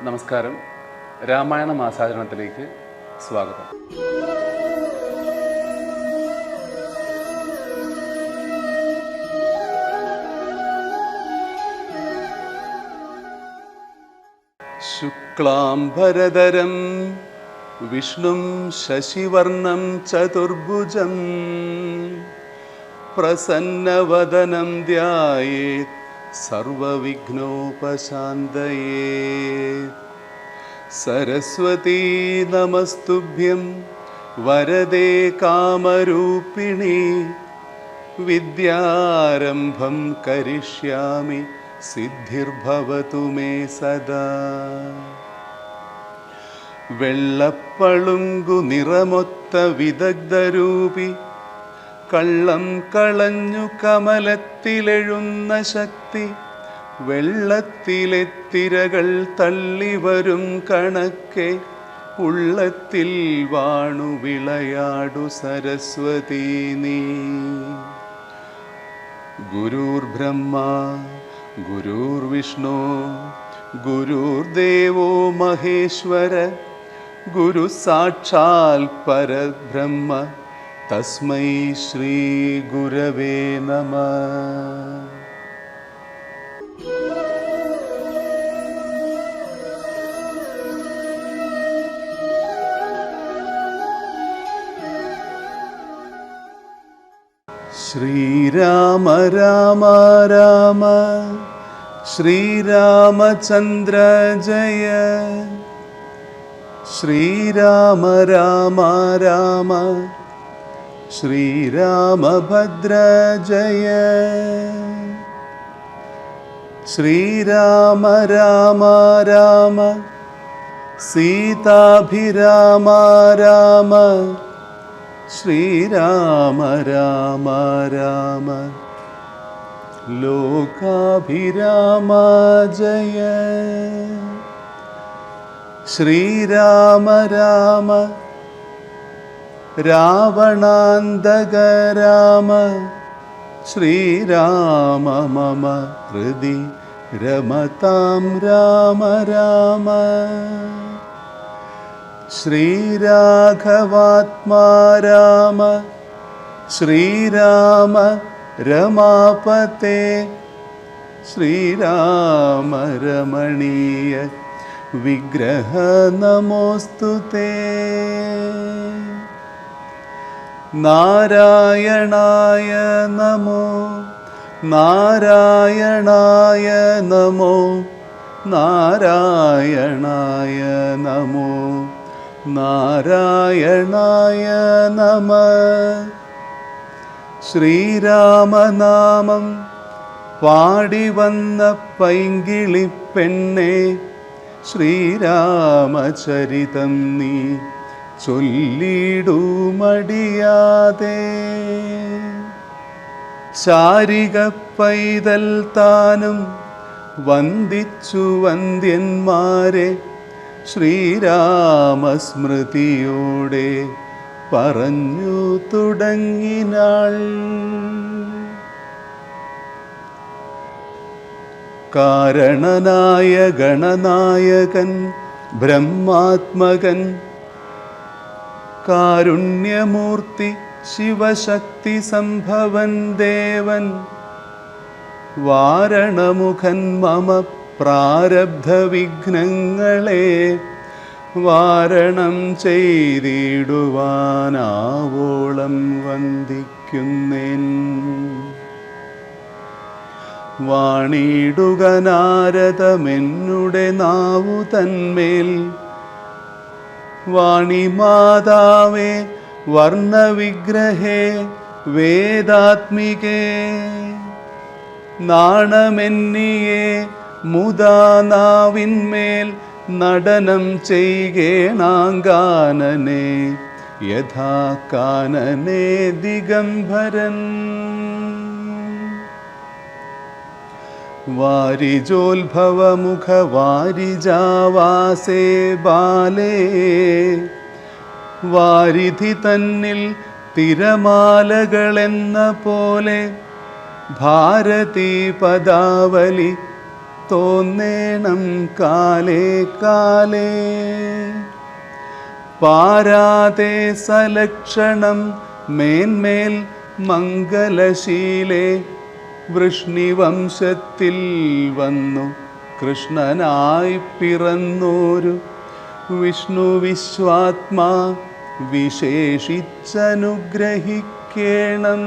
നമസ്കാരം. രാമായണ മാസാചരണത്തിലേക്ക് സ്വാഗതം. ശുക്ലാംബരധരം വിഷ്ണും ശശിവർണം ചതുർഭുജം പ്രസന്നവദനം ധ്യായേത് സർവവിഘ്നോപശാന്തയേ. സരസ്വതീ നമസ്തുഭ്യം വരദേ കാമരൂപിണി വിദ്യാരംഭം കരിഷ്യാമി സിദ്ധിർഭവതു മേ സദാ. വെള്ളപ്പളുങ്കു നിറമൊത്ത വിദഗ്ധരൂപി കള്ളം കളഞ്ഞു കമലത്തിലെഴുന്ന ശക്തി വെള്ളത്തിലെ തിരകൾ തള്ളിവരും കണക്കെ ഉള്ളത്തിൽ വാണു വിളയാടു സരസ്വതീ നീ. ഗുരുർബ്രഹ്മ ഗുരുർവിഷ്ണു ഗുരുർദേവോ മഹേശ്വര ഗുരു സാക്ഷാൽ പരബ്രഹ്മ തസ്മൈ ശ്രീ ഗുരവേ നമഃ. ശ്രീരാമ രാമ രാമ ശ്രീരാമചന്ദ്ര ജയ. ശ്രീരാമ രാമ രാമ ശ്രീരാമഭദ്ര ജയ. ശ്രീരാമ രാമ രാമ സീതാഭിരാമ രാമ. ശ്രീരാമ രാമ രാമ ലോകാഭിരാമ ജയ. ശ്രീരാമ രാമ രാവണാന്തക രാമ. ശ്രീരാമ മമ ഹൃദി രമതാം രാമ രാമ. ശ്രീരാഘവാത്മാ രാമ. ശ്രീരാമ രമാപതേ. ശ്രീരാമ രമണീയ വിഗ്രഹ നമോസ്തുതേ. നാരായണായ നമോ നാരായണായ നമോ നാരായണായ നമോ നാരായണായ നമഃ. ശ്രീരാമനാമം പാടിവന്ന പൈങ്കിളിപ്പെണ്ണെ ശ്രീരാമചരിതം നീ ചൊല്ലിടൂ മടിയാതെ. ചാരിക പൈതൽ താനും വന്ദിച്ചു വന്ദ്യന്മാരെ ശ്രീരാമസ്മൃതിയോടെ പറഞ്ഞു തുടങ്ങിനാൾ. കാരണനായ ഗണനായകൻ ബ്രഹ്മാത്മകൻ കാരുണ്യമൂർത്തി ശിവശക്തി സംഭവൻ ദേവൻ വാരണമുഖൻ മമ പ്രാരബ്ധ വിഘ്നങ്ങളെ വാരണം ചെയ്തിടുവാനാവോളം വന്ദിക്കുന്നേൻ. വാണിടുക നാരദമെന്നുടെ നാവു തന്മേൽ വാണിമാതാവേ വർണ്ണവിഗ്രഹേ വേദാത്മികേ. നാണമെന്നിയെ മുദാ നാവിന്മേൽ നടനം ചെയ്കേണാങ്കാനനെ യഥാ കാനനെ ദിഗംബരൻ. വാരിജോത്ഭവമുഖ വാരിജാവാസേ ബാലേ. വാരിധി തന്നിൽ തിരമാലകളെന്ന പോലെ ഭാരതീ പദാവലി തോന്നേണം കാലേ കാലേ. പാരാതെ സലക്ഷണം മേന്മേൽ മംഗലശീലേ, വൃഷ്ണിവംശത്തിൽ വന്നു കൃഷ്ണനായി പിറന്നോരു വിഷ്ണു വിശ്വാത്മാ വിശേഷിച്ചനുഗ്രഹിക്കേണം.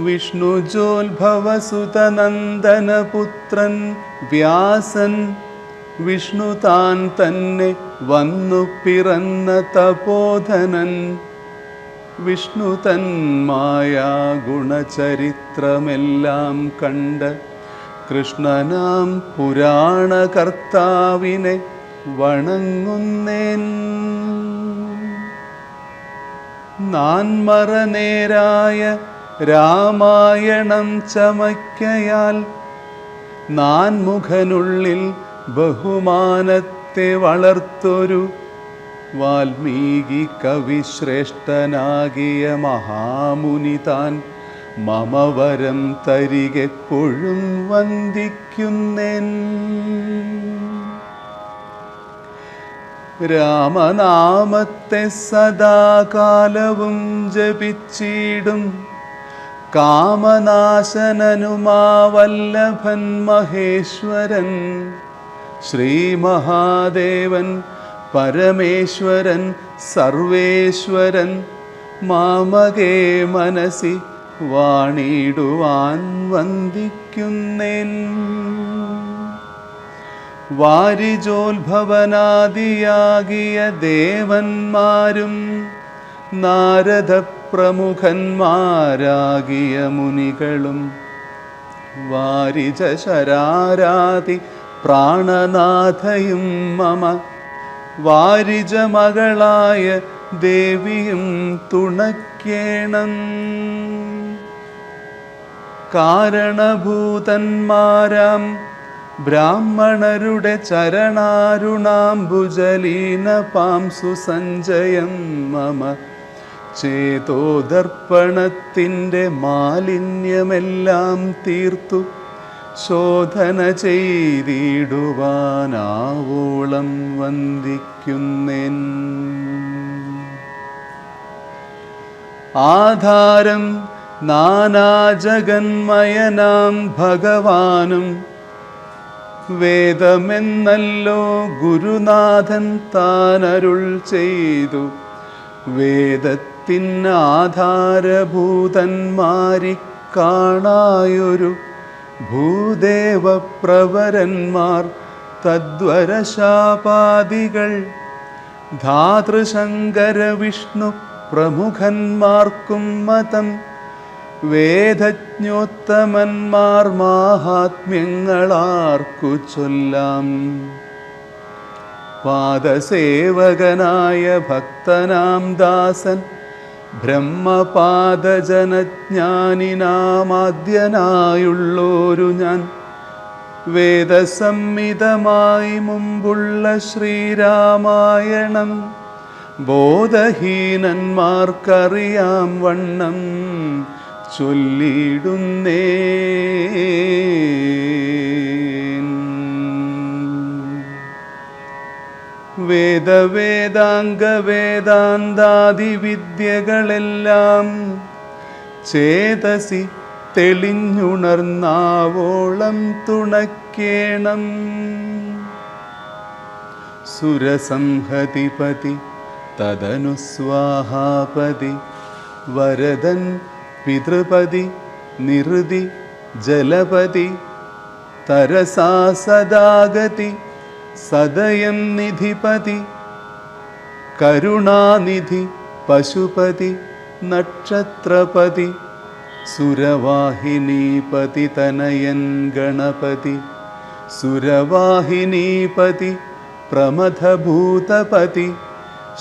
വിഷ്ണുജോത്ഭവസുതനന്ദനപുത്രൻ വ്യാസൻ വിഷ്ണു താൻ തന്നെ വന്നു പിറന്ന തപോധനൻ. വിഷ്ണു തൻ മായാ ഗുണചരിത്രമെല്ലാം കണ്ട കൃഷ്ണനാം പുരാണകർത്താവിനെ വണങ്ങുന്നേൻ. നാൻമറനേരായ രാമായണം ചമയ്ക്കയാൽ നാൻമുഖനുള്ളിൽ ബഹുമാനത്തെ വളർത്തൊരു വാൽമീകി കവിശ്രേഷ്ഠനാകിയ മഹാമുനി താൻ മമ വരം തരികെപ്പോഴും വന്ദിക്കുന്നേൻ. രാമനാമത്തെ സദാകാലവും ജപിച്ചിടും കാമനാശനനുമാവല്ലഭൻ മഹേശ്വരൻ ശ്രീമഹാദേവൻ പരമേശ്വരൻ സർവേശ്വരൻ മാമകേ മനസി വാണിടുവാൻ വന്ദിക്കുന്നേൻ. വാരിജോത്ഭവനാദിയാകിയ ദേവന്മാരും നാരദ പ്രമുഖന്മാരാകിയ മുനികളും വാരിജ ശരാരാതി പ്രാണനാഥയും മമ വാരിജ മകളായ ദേവിയും തുണയ്ക്കേണം. കാരണഭൂതന്മാരാം ബ്രാഹ്മണരുടെ ചരണാരുണാംബുജലീന പാംസു സഞ്ജയം മമ ചേതോദർപ്പണത്തിൻ്റെ മാലിന്യമെല്ലാം തീർത്തു ശോധന ചെയ്തിടുവാനാവോളം വന്ദിക്കുന്നേൻ. ആധാരം നാനാജഗന്മയനാം ഭഗവാനും വേദമെന്നല്ലോ ഗുരുനാഥൻ താനരുൾ ചെയ്തു. വേദത്തിനാധാരഭൂതന്മാരിക്കാണായൊരു ഭൂദേവപ്രവരന്മാർ തദ്വരശാപാദികൾ ധാതൃശങ്കര വിഷ്ണു പ്രമുഖന്മാർക്കും മതം. വേദജ്ഞോത്തമന്മാർ മാഹാത്മ്യങ്ങളാർക്കു ചൊല്ലാം. പാദസേവകനായ ഭക്തനാം ദാസൻ ബ്രഹ്മപാദജനജ്ഞാനിനാമാദ്യനായുള്ളോരു ഞാൻ വേദസംഹിതമായി മുമ്പുള്ള ശ്രീരാമായണം ബോധഹീനന്മാർക്കറിയാം വണ്ണം ചൊല്ലിടുന്നേൻ. വേദവേദാംഗവേദാന്താദി വിദ്യകളെല്ലാം ചേതസി തെളിഞ്ഞുണർന്നാവോളം തുണയ്ക്കേണം. സുരസംഹതിപതി തദനുസ്വാഹാപതി വരദൻ പിതൃപതി നിറുതി ജലപതി തരസാ സദാഗതി സദയം നിധിപതി കരുണാനിധി പശുപതി നക്ഷത്രപതി സുരവാഹിനീപതി തനയൻ ഗണപതി സുരവാഹിനീപതി പ്രമഥഭൂതപതി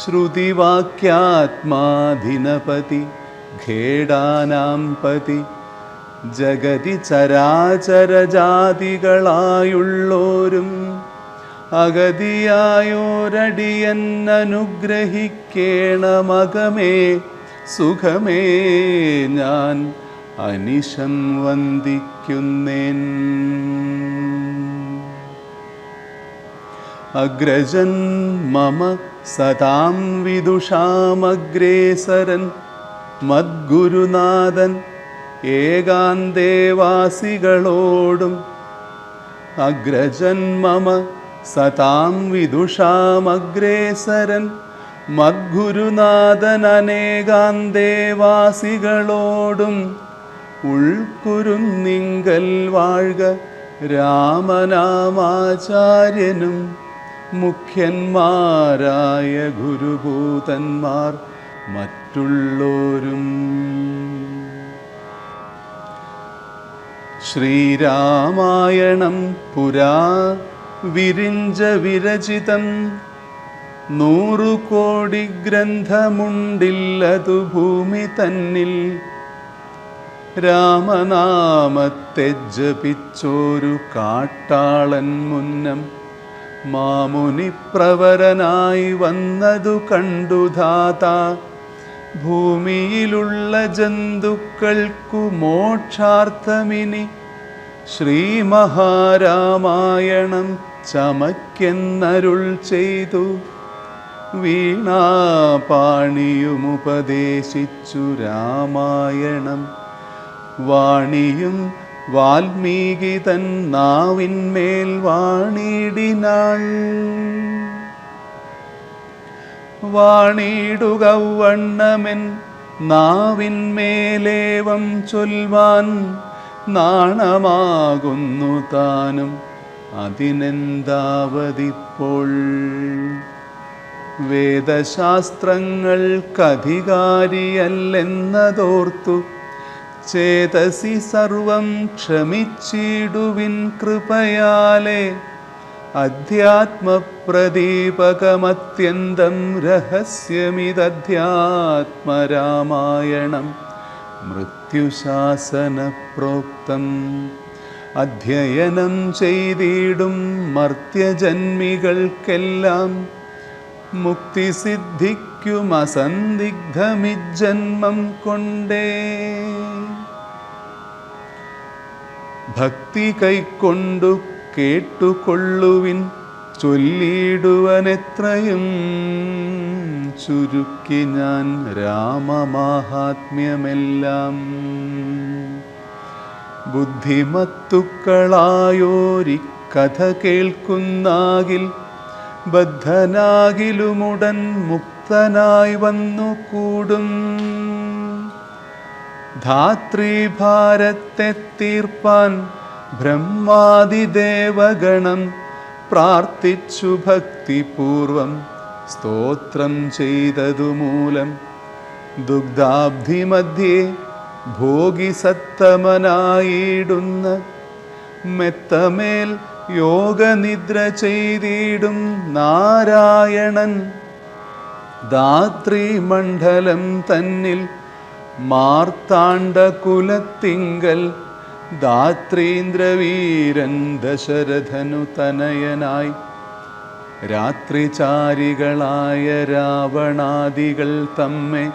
ശ്രുതിവാക്യാത്മാധിനപതി ഖേടാനാം പതി ജഗതി ചരാചരജാതികളായുള്ളോരും അഗതിയായോരടിയൻ അനുഗ്രഹിക്കേണമകമേ സുഖമേ ഞാൻ അനിശം വന്ദിക്കുന്നേൻ. അഗ്രജൻ മമ സതാം വിദുഷാമഗ്രേസരൻ മദ്ഗുരുനാഥൻ ഏകാന്തേവാസികളോടും. അഗ്രജൻ മമ സതാം വിദുഷാമഗ്രേസരൻ മദ്ഗുരുനാഥൻ അനേകാന്തേവാസികളോടും. ഉൾക്കുരുന്നിങ്കൽ വാഴ്ക രാമനാമാചാര്യനും മുഖ്യന്മാരായ ഗുരുഭൂതന്മാർ മറ്റുള്ളോരും. ശ്രീരാമായണം പുരാ വിരിഞ്ച വിരചിതം. 100 കോടി ഗ്രന്ഥമുണ്ടില്ലതു ഭൂമി തന്നിൽ. രാമനാമത്തെ ജപിച്ചോരു കാട്ടാളൻ മുന്നം മാമുനിപ്രവരനായി വന്നതു കണ്ടു ധാതാ. ഭൂമിയിലുള്ള ജന്തുക്കൾക്കു മോക്ഷാർത്ഥമിനി ശ്രീമഹാരാമായണം ചമയ്ക്കെന്നരുൾ ചെയ്തു. വീണാപാണിയുമുപദേശിച്ചു രാമായണം. വാണിയും വാൽമീകി തൻ നാവിന്മേൽ വാണിടിനാൾ. വാണിടുകവണ്ണമെൻ നാവിന്മേലേവം ചൊൽവാൻ നാണമാകുന്നു താനും അതിനെന്താവതിപ്പോൾ. വേദശാസ്ത്രങ്ങൾക്കധികാരിയല്ലെന്നതോർത്തു ചേതസി സർവം ക്ഷമിച്ചിടുവിൻ കൃപയാലേ. അധ്യാത്മപ്രദീപകമത്യന്തം രഹസ്യമിതധ്യാത്മരാമായണം മൃത്യുശാസനപ്രോക്തം. അധ്യയനം ചെയ്തിടും മർത്യജന്മികൾക്കെല്ലാം മുക്തി സിദ്ധിക്കും അസന്ദിഗ്ധമിജ്ജന്മം കൊണ്ടേ. ഭക്തി കൈക്കൊണ്ടു കേട്ടുകൊള്ളുവിൻ ചൊല്ലിടുവനെത്രയും ചുരുക്കി ഞാൻ രാമമാഹാത്മ്യമെല്ലാം. ബുദ്ധിമത്തുക്കളായോരി കഥ കേൾക്കുന്നാകിൽ ബദ്ധനാകിലുമുടൻ മുക്തനായി വന്നു കൂടും. ധാത്രീഭാരത്തെ തീർപ്പാൻ ബ്രഹ്മാദിദേവഗണം പ്രാർത്ഥിച്ചു ഭക്തിപൂർവം സ്തോത്രം ചെയ്തതുമൂലം. ദുഗ്ധാബ്ധിമധ്യേ ഭോഗിസത്തമനായിടുന്ന മെത്തമേൽ യോഗനിദ്ര ചെയ്തിടും നാരായണൻ. ധാത്രീമണ്ഡലം തന്നിൽ മാർത്താണ്ഡകുലത്തിങ്കൽ ധാത്രീന്ദ്രവീരൻ ദശരഥനു തനയനായി രാത്രിചാരികളായ രാവണാദികൾ തമ്മെ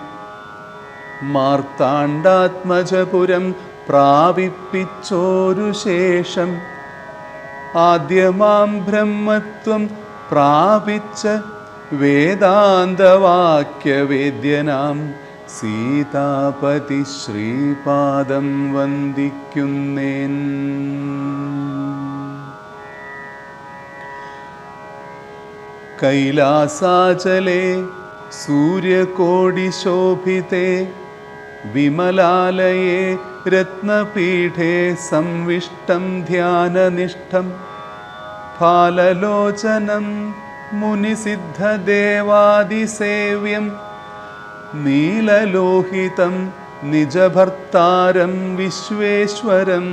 മാർത്താണ്ഡാത്മജപുരം പ്രാപിപ്പിച്ചോരു ശേഷം ആദ്യമാം ബ്രഹ്മത്വം പ്രാപിച്ച വേദാന്തവാക്യവേദ്യനാം സീതാപതി ശ്രീപാദം വന്ദിക്കുന്നേൻ. കൈലാസാചലേ സൂര്യകോടിശോഭിതേ വിമലാലയേ രത്നപീഠേ സംവിഷ്ടം ധ്യാനനിഷ്ഠം ഫാലലോചനം മുനിസിദ്ധദേവാദിസേവ്യം നീലലോഹിതം നിജഭർത്താരം വിശ്വേശ്വരം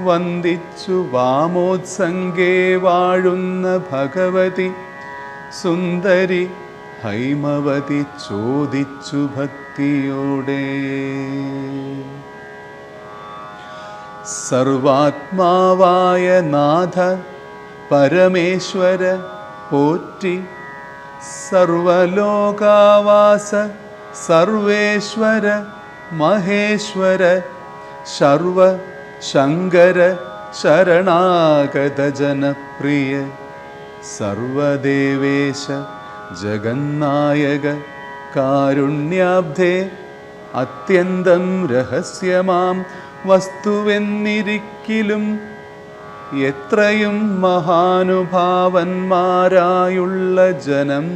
വന്ദിച്ചു വാമോത്സംഗേ വാഴുന്ന ഭഗവതി സുന്ദരി ഹൈമവതി ചോദിച്ചു ഭക്തിയോടെ. സർവാത്മാവായ നാഥ പരമേശ്വര പോറ്റി, സർവലോകാവാസ സർവേശ്വര മഹേശ്വര സർവ ശങ്കര ശരണാഗത ജനപ്രിയ സർവദേവേശ ജഗന്നായക കാരുണ്യാബ്ധേ അത്യന്തം രഹസ്യമാം വസ്തുവെന്നിരിക്കിലും എത്രയും മഹാനുഭാവന്മാരായുള്ള ജനം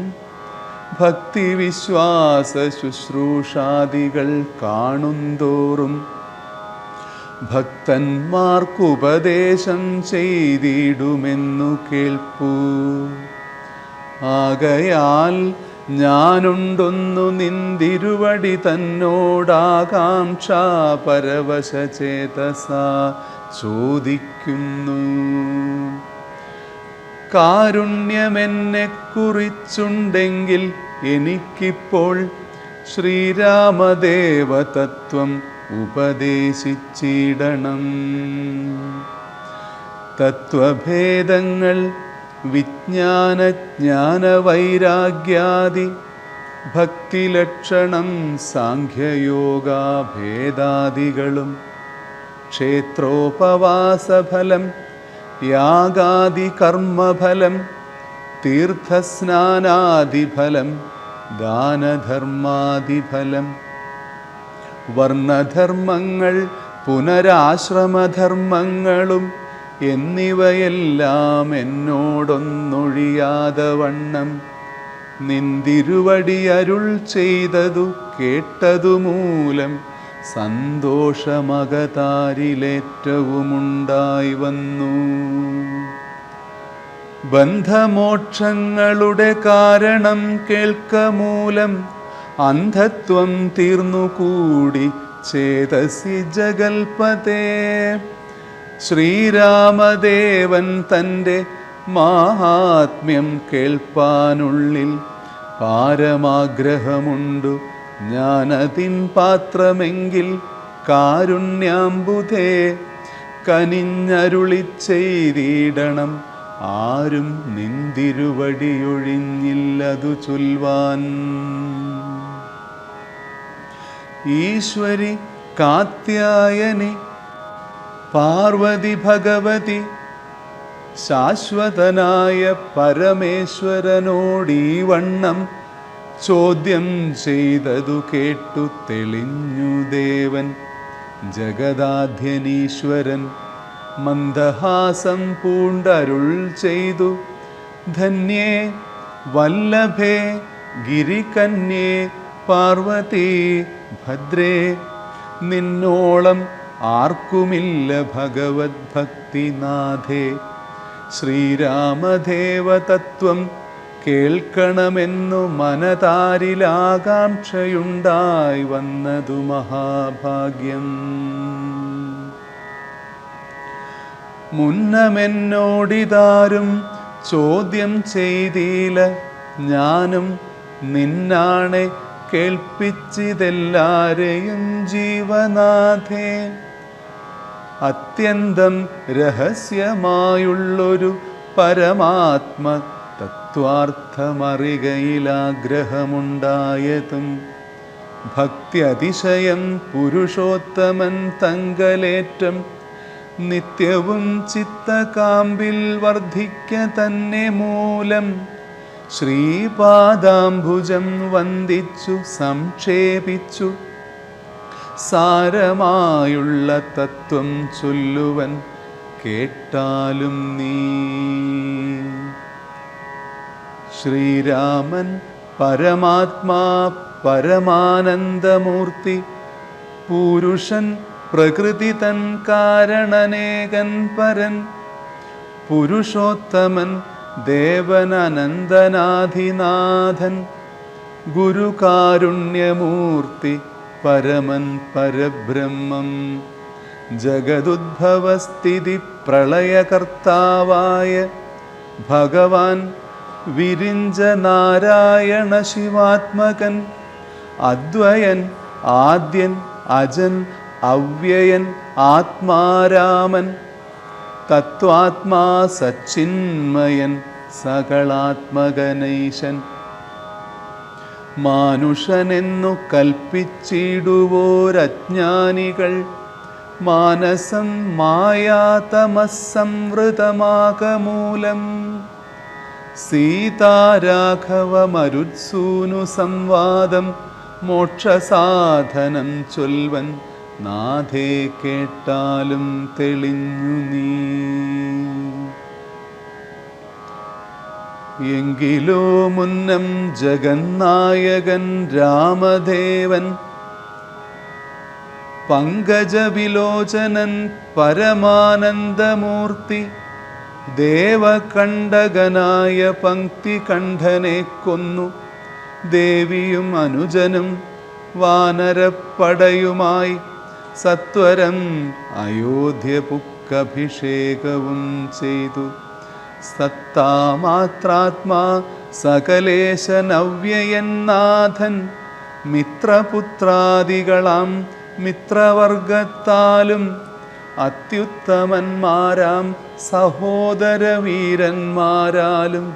ഭക്തിവിശ്വാസ ശുശ്രൂഷാദികൾ കാണുന്തോറും ഭക്തന്മാർക്കുപദേശം ചെയ്തിടുമെന്നു കേൾപ്പൂ. ആകയാൽ ഞാനുണ്ടൊന്നു നിന്തിരുവടി തന്നോടാകാംക്ഷ പരവശചേതസ ചോദിക്കുന്നു. കാരുണ്യമെന്നെക്കുറിച്ചുണ്ടെങ്കിൽ എനിക്കിപ്പോൾ ശ്രീരാമദേവതത്വം ഉപദേശിച്ചിടണം. തത്വഭേദങ്ങൾ വിജ്ഞാനജ്ഞാനവൈരാഗ്യാദി ഭക്തിലക്ഷണം സാഖ്യയോഗാഭേദാദികളും ക്ഷേത്രോപവാസഫലം യാഗാദി കർമ്മഫലം തീർത്ഥസ്നാനാദിഫലം ദാനധർമാദിഫലം വർണ്ണധർമ്മങ്ങൾ പുനരാശ്രമധർമ്മങ്ങളും എന്നിവയെല്ലാം എന്നോടൊന്നൊഴിയാതെ വണ്ണം നിന്തിരുവടി അരുൾ ചെയ്തതു കേട്ടതുമൂലം സന്തോഷമകതാരിലേറ്റവുമുണ്ടായി വന്നു. ബന്ധമോക്ഷങ്ങളുടെ കാരണം കേൾക്കമൂലം അന്ധത്വം തീർന്നുകൂടി ചേതസി ജഗൽപതേ. ശ്രീരാമദേവൻ തൻ്റെ മാഹാത്മ്യം കേൾപ്പാനുള്ളിൽ പാരമാഗ്രഹമുണ്ടു. ഞാനതിൻ പാത്രമെങ്കിൽ കാരുണ്യാംബുധേ കനിഞ്ഞരുളിച്ചെയ്തിടണം. ആരും നിന്തിരുവടിയൊഴിഞ്ഞില്ലതു ചൊൽവാൻ. ഈശ്വരി കാത്യായനി പാർവതി ഭഗവതി ശാശ്വതനായ പരമേശ്വരനോടീ വണ്ണം ചോദ്യം ചെയ്തതു കേട്ടു തെളിഞ്ഞു ദേവൻ. ജഗദാധ്യനീശ്വരൻ മന്ദഹാസം പൂണ്ടരുൾ ചെയ്തു. ധന്യേ വല്ലഭേ ഗിരികന്യേ പാർവതി ഭദ്രേ നിന്നോളം ആർക്കുമില്ല ഭഗവത് ഭക്തിനാഥേ. ശ്രീരാമദേവതത്വം കേൾക്കണമെന്നു മനതാരിലാകാംക്ഷയുണ്ടായി വന്നതു മഹാഭാഗ്യം. മുന്നമെന്നോടിതാരും ചോദ്യം ചെയ്തില്ല. ഞാനും നിന്നാണെ കേൾപ്പിച്ചിതെല്ലാരെയും ജീവനാഥേ. അത്യന്തം രഹസ്യമായുള്ളൊരു പരമാത്മ തത്വാർത്ഥമറികയിലാഗ്രഹമുണ്ടായതും ഭക്തി അതിശയം പുരുഷോത്തമൻ തങ്കലേറ്റം നിത്യവും ചിത്തകാമ്പിൽ വർദ്ധിക്ക തന്നെ മൂലം ശ്രീപാദാംബുജം വന്ദിച്ചു സംക്ഷേപിച്ചു സാരമായുള്ള തത്വം ചൊല്ലുവൻ കേട്ടാലും നീ. ശ്രീരാമൻ പരമാത്മാ പരമാനന്ദമൂർത്തി പുരുഷൻ പ്രകൃതി തൻ കാരണനേകൻ പരൻ പുരുഷോത്തമൻ ദേവൻ അനന്തനാധിനാഥൻ ഗുരുകാരുണ്യമൂർത്തി പരമൻ പരബ്രഹ്മം ജഗദുദ്ഭവസ്ഥിതി പ്രളയകർത്താവായ ഭഗവാൻ വിരിഞ്ച നാരായണ ശിവാത്മകൻ അദ്വയൻ ആദ്യൻ അജൻ അവ്യയൻ ആത്മാരാമൻ തത്വാത്മാ സച്ചിന്മയൻ സകളാത്മകനൈശൻ മാനുഷനെന്നു കൽപ്പിച്ചിടുവോരജ്ഞാനികൾ മാനസം മായാതമസ്സംവൃതമാകമൂലം സീതാരാഘവമരുത്സൂനു സംവാദം മോക്ഷസാധനം ചൊൽവൻ നാഥേ കേട്ടാലും തെളിഞ്ഞു നീ. എങ്കിലോ മുന്നം ജഗന്നായകൻ രാമദേവൻ പങ്കജവിലോചനൻ പരമാനന്ദമൂർത്തി ദേവകണ്ഠകനായ പങ്ക്തികണ്ഠനെ കൊന്നു. ദേവിയും അനുജനും വാനരപ്പടയുമായി സത്വരം അയോധ്യ പുക്കഭിഷേകവും ചെയ്തു. സത്താമാത്രാത്മാ സകലേശനവ്യയന്നാഥൻ മിത്രപുത്രാദികളാം മിത്രവർഗത്താലും അത്യുത്തമന്മാരാം സഹോദരവീരന്മാരാലും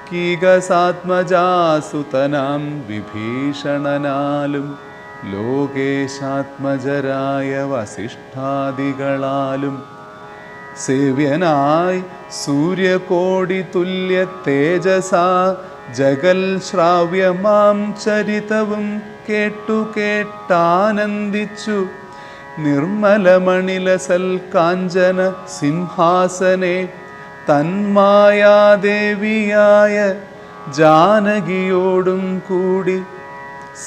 കീകസാത്മജാസുതനാം വിഭീഷണനാലും ലോകേശാത്മജരായ വസിഷ്ഠാദികളാലും സേവ്യനായി സൂര്യകോടി തുല്യ തേജസാ ജഗൽ ശ്രാവ്യമാം ചരിതവും കേട്ടു കേട്ടാനന്ദിച്ചു. നിർമ്മലമണിലസൽ കാഞ്ചന സിംഹാസനെ തന്മായാദേവിയായ ജാനകിയോടും കൂടി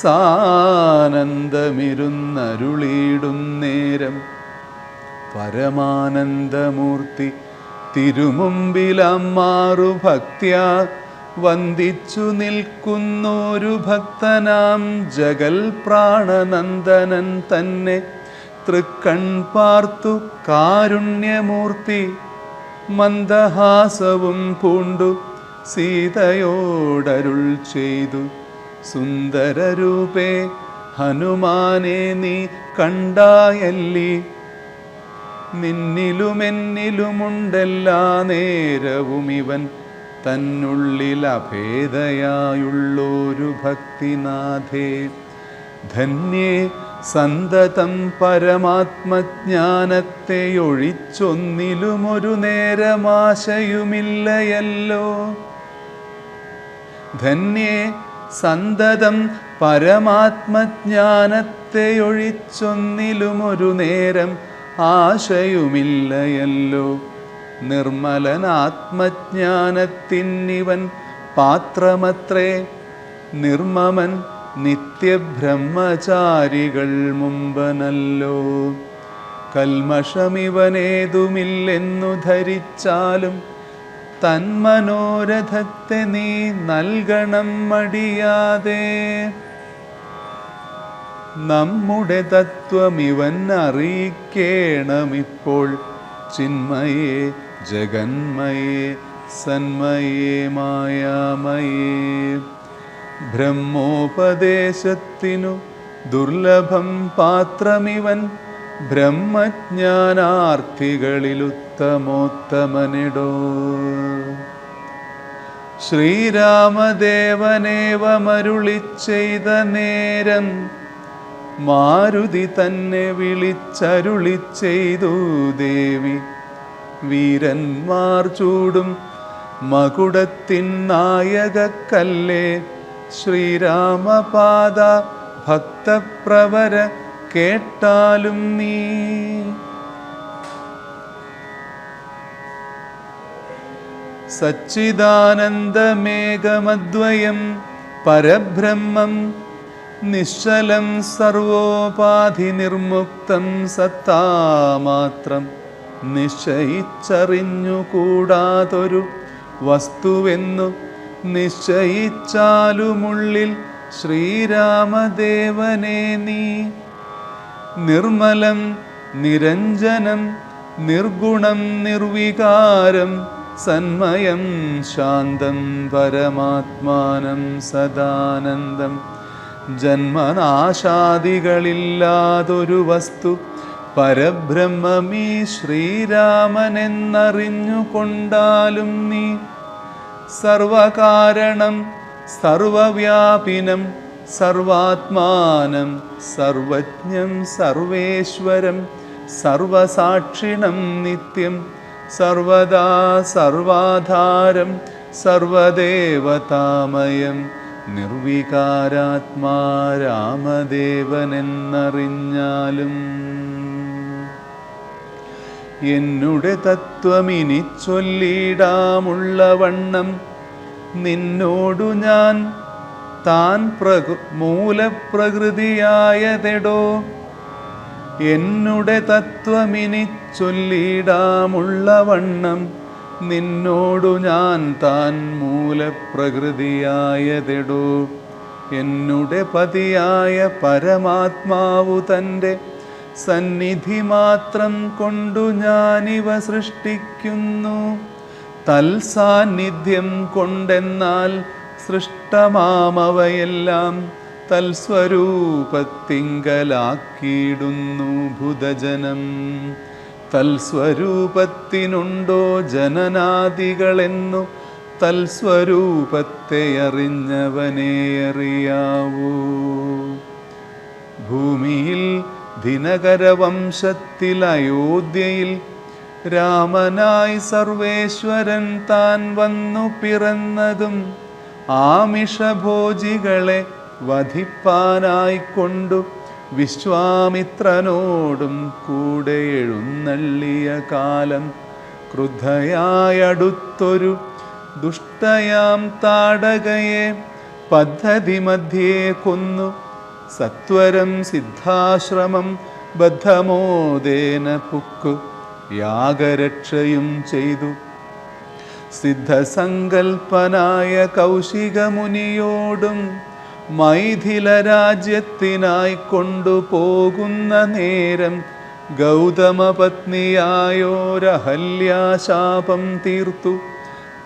സാനന്ദമിരുന്നരുളിയിടും നേരം പരമാനന്ദമൂർത്തി തിരുമുമ്പിലമ്മാറു ഭക്ത്യാ വന്ദിച്ചു നിൽക്കുന്നൊരു ഭക്തനാം ജഗൽ പ്രാണനന്ദനൻ തന്നെ തൃക്കൺ പാർത്തു കാരുണ്യമൂർത്തി മന്ദഹാസവും പൂണ്ടു സീതയോടരുൾ ചെയ്തു. സുന്ദരരൂപേ ഹനുമാനെ നീ കണ്ടായല്ലി, നിന്നിലുമെന്നിലുമുണ്ടെല്ലാ നേരവും ഇവൻ തന്നുള്ളിൽ അഭേദയായുള്ളൊരു ഭക്തിനാഥേ. ധന്യേ സന്തതം പരമാത്മജ്ഞാനത്തെ ഒഴിച്ചൊന്നിലുമൊരു നേരമാശയുമില്ലയല്ലോ. ധന്യേ സന്തതം പരമാത്മജ്ഞാനത്തെ ഒഴിച്ചൊന്നിലുമൊരു നേരം ആശയുമില്ലയല്ലോ. നിർമ്മലനാത്മജ്ഞാനത്തിനിവൻ പാത്രമത്രേ. നിർമ്മമൻ നിത്യബ്രഹ്മചാരികൾ മുമ്പനല്ലോ. കൽമഷമിവനേതുമില്ലെന്നു ധരിച്ചാലും തന്മനോരഥത്തെ നീ നൽകണം മടിയാതെ. നമ്മുടെ തത്വമിവൻ അറിയിക്കേണമിപ്പോൾ. ചിന്മയേ ജഗന്മയേ സന്മയേ മായാമയേ. ബ്രഹ്മോപദേശത്തിനു ദുർലഭം പാത്രമിവൻ. ബ്രഹ്മജ്ഞാനാർത്ഥികളിലുത്തമോത്തമനിടോ. ശ്രീരാമദേവനേവമരുളി ചെയ്ത നേരം മാരുതി തന്നെ വിളിച്ചരുളി ചെയ്തു ദേവി. വീരന്മാർ ചൂടും മകുടത്തിൻ നായകക്കല്ലേ ശ്രീരാമപാദ ഭക്തപ്രവര കേട്ടാലും നീ. സച്ചിദാനന്ദമേകമദ്വയം പരബ്രഹ്മം നിശ്ചലം സർവോപാധി നിർമുക്തം സത്താമാത്രം നിശ്ചയിച്ചറിഞ്ഞുകൂടാതൊരു വസ്തുവെന്നു നിശ്ചയിച്ചാലുമുള്ളിൽ ശ്രീരാമദേവനെ നീ. നിർമ്മലം നിരഞ്ജനം നിർഗുണം നിർവികാരം സന്മയം ശാന്തം പരമാത്മാനം സദാനന്ദം. ജന്മനാശാദികളില്ലാതൊരു വസ്തു പരബ്രഹ്മമീ ശ്രീരാമനെന്നറിഞ്ഞുകൊണ്ടാലും നീ. സർവകാരണം സർവവ്യാപിനം സർവാത്മാനം സർവജ്ഞം സർവേശ്വരം സർവസാക്ഷിണം നിത്യം സർവദാ സർവാധാരം സർവദേവതാമയം നിർവികാരാത്മാ രാമദേവനെന്നറിഞ്ഞാലും എന്നുടെ തത്വമിനി ചൊല്ലിടാമുള്ളവണ്ണം നിന്നോടു ഞാൻ താൻ മൂലപ്രകൃതിയായതെടോ. എന്നുടെ തത്വമിനി ചൊല്ലിടാമുള്ളവണ്ണം നിന്നോടു ഞാൻ താൻ മൂലപ്രകൃതിയായതെടോ. എന്നുടെ പതിയായ പരമാത്മാവു തൻ്റെ സന്നിധി മാത്രം കൊണ്ടു ഞാനിവ സൃഷ്ടിക്കുന്നു. തൽസാന്നിധ്യം കൊണ്ടെന്നാൽ സൃഷ്ടമാമവയെല്ലാം തൽസ്വരൂപത്തിങ്കലാക്കിയിടുന്നു ഭുതജനം. തൽസ്വരൂപത്തിനുണ്ടോ ജനനാദികളെന്നു തൽസ്വരൂപത്തെ അറിഞ്ഞവനെ അറിയാവൂ. ഭൂമിയിൽ ദിനകരവംശത്തിൽ അയോധ്യയിൽ രാമനായി സർവേശ്വരൻ താൻ വന്നു പിറന്നതും ആമിഷഭോജികളെ വധിപ്പാനായിക്കൊണ്ടു വിശ്വാമിത്രനോടും കൂടെ എഴുന്നള്ളിയ കാലം ക്രുദ്ധയായടുത്തൊരു ദുഷ്ടയാം താടകയെ പദ്ധതി മധ്യേ കൊന്നു സത്വരം സിദ്ധാശ്രമം ബദ്ധമോദേന പുക്കു യാഗരക്ഷയും ചെയ്തു. സിദ്ധസങ്കൽപ്പനായ കൗശികമുനിയോടും മൈഥില രാജ്യത്തിനായി കൊണ്ടുപോകുന്ന നേരം ഗൗതമപത്നിയായോരഹല്യാശാപം തീർത്തു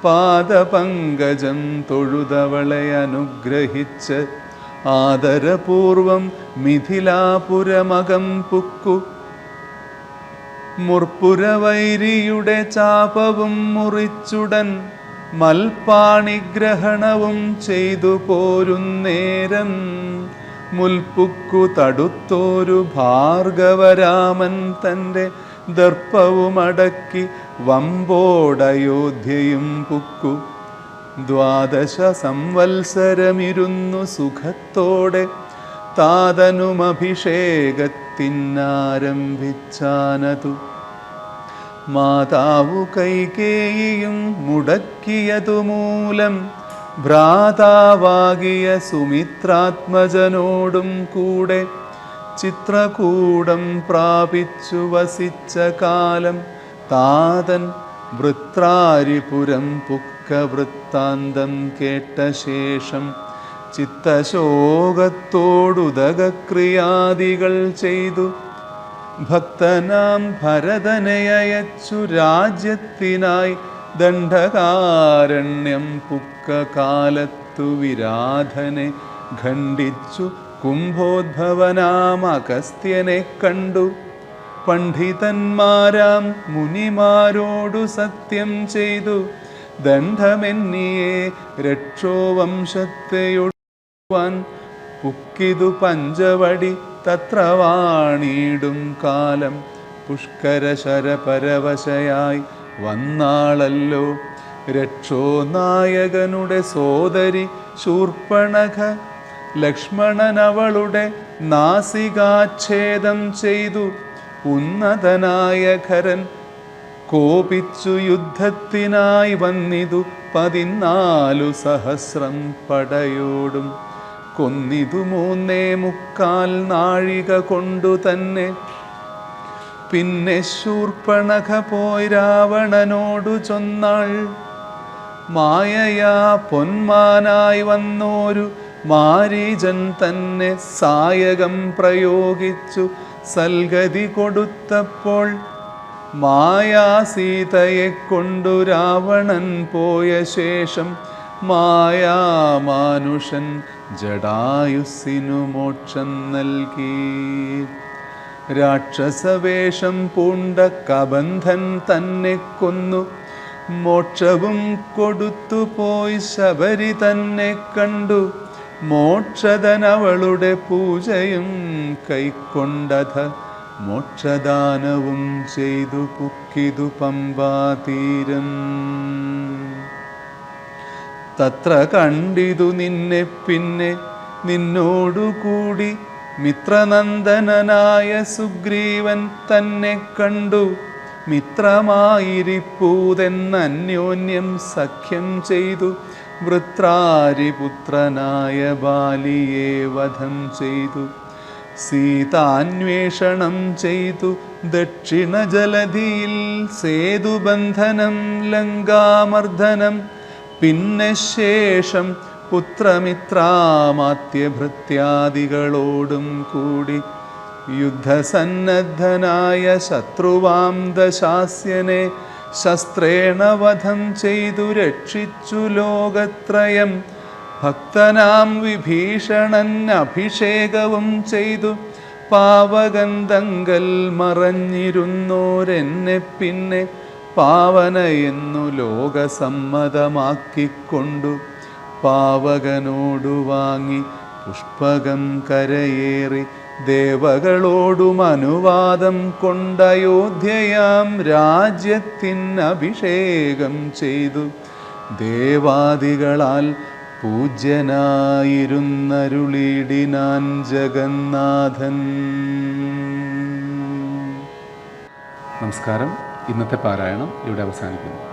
പാദപങ്കജം തൊഴുതവളെ അനുഗ്രഹിച്ച് ആദരപൂർവം മിഥിലാപുരമകം പുക്കു. മുർപ്പുരവൈരിയുടെ ചാപവും മുറിച്ചുടൻ മൽപ്പാണിഗ്രഹണവും ചെയ്തു പോരുന്നേരം മുൽപ്പുക്കു തടുത്തോരു ഭാർഗവരാമൻ തൻ്റെ ദർപ്പവുമടക്കി വമ്പോടയോധ്യയും പുക്കു. 12 സംവത്സരമിരുന്നു സുഖത്തോടെ താതനുമഭിഷേകത്തിനാരംഭിച്ചാനതു. മാതാവു കൈകേയിയും മുടക്കിയതു മൂലം ഭ്രാതാവാകിയ സുമിത്രാത്മജനോടും കൂടെ ചിത്രകൂടം പ്രാപിച്ചു വസിച്ച കാലം താതൻ വൃത്രാരിപുരം പുക്ക വൃത്താന്തം കേട്ട ശേഷം ചിത്തശോകത്തോടുദകക്രിയാദികൾ ചെയ്തു ഭക്തനാം ഭരതനെയച്ചു രാജ്യത്തിനായി ദണ്ഡകാരണ്യം പുക്ക കാലത്തു വിരാധനെ ഖണ്ഡിച്ചു കുംഭോദ്ഭവനാം അഗസ്ത്യനെ കണ്ടു. പണ്ഡിതന്മാരാം മുനിമാരോടു സത്യം ചെയ്തു ദണ്ഡമെന്നിയെ രക്ഷോവംശത്തെയൊടുവാൻ പുക്കിതു പഞ്ചവടി തത്ര വാണിടും കാലം പുഷ്കര ശരപരവശയായി വന്നാളല്ലോ. രക്ഷോ നായകനുടെ സോദരി ശൂർപ്പണഖ ലക്ഷ്മണനവളുടെ നാസികാച്ഛേദം ചെയ്തു. ഉന്നതനായ ഖരൻ കോപിച്ചു യുദ്ധത്തിനായി വന്നിതു 14,000 പടയോടും. കൊന്നിതു 3.25 നാഴിക കൊണ്ടു തന്നെ. പിന്നെ ശൂർപ്പണഖ പോയി രാവണനോടു ചൊന്നാൾ, മായയാ പൊന്മാനായി വന്നോരു മാരീചൻ തന്നെ സായകം പ്രയോഗിച്ചു സൽഗതി കൊടുത്തപ്പോൾ മായാസീതയെ കൊണ്ടു രാവണൻ പോയ ശേഷം മായാമാനുഷൻ ജടായുസ്സിനു മോക്ഷം നൽകി. രാക്ഷസവേഷം പൂണ്ട കബന്ധൻ തന്നെ കൊന്നു മോക്ഷവും കൊടുത്തു പോയി ശബരി തന്നെ കണ്ടു. മോക്ഷധനവളുടെ പൂജയും കൈക്കൊണ്ടഥ മോക്ഷദാനവും ചെയ്തു പുക്കിതു പമ്പാതീരം. തത്ര കണ്ടിതു നിന്നെ പിന്നെ നിന്നോടുകൂടി മിത്രനന്ദനായ സുഗ്രീവൻ തന്നെ കണ്ടു. മിത്രമായിരിപ്പൂതെന്നന്യോന്യം സഖ്യം ചെയ്തു വൃത്രാരിപുത്രനായ ബാലിയെ വധം ചെയ്തു. സീതാന്വേഷണം ചെയ്തു ദക്ഷിണ ജലധിയിൽ സേതുബന്ധനം ലങ്കാമർദ്ദനം. പിന്നെ ശേഷം പുത്രമിത്രാമാത്യഭൃത്യാദികളോടും കൂടി യുദ്ധസന്നദ്ധനായ ശത്രുവാം ദശാസ്യനെ ശസ്ത്രേണ വധം ചെയ്തു രക്ഷിച്ചു ലോകത്രയം. ഭക്തനാം വിഭീഷണൻ അഭിഷേകവും ചെയ്തു പാവകന്തങ്കൽ മറഞ്ഞിരുന്നോരെന്നെ പിന്നെ പാവനയെന്നു ലോകസമ്മതമാക്കിക്കൊണ്ടു പാവകനോടു വാങ്ങി പുഷ്പകം കരയേറി ദേവകളോടും അനുവാദം കൊണ്ടയോധ്യയാം രാജ്യത്തിനഭിഷേകം ചെയ്തു. ദേവാദികളാൽ പൂജ്യനായിരുന്നരുളിടിനാൻ ജഗന്നാഥൻ. നമസ്കാരം. ഇന്നത്തെ പാരായണം ഇവിടെ അവസാനിക്കുന്നു.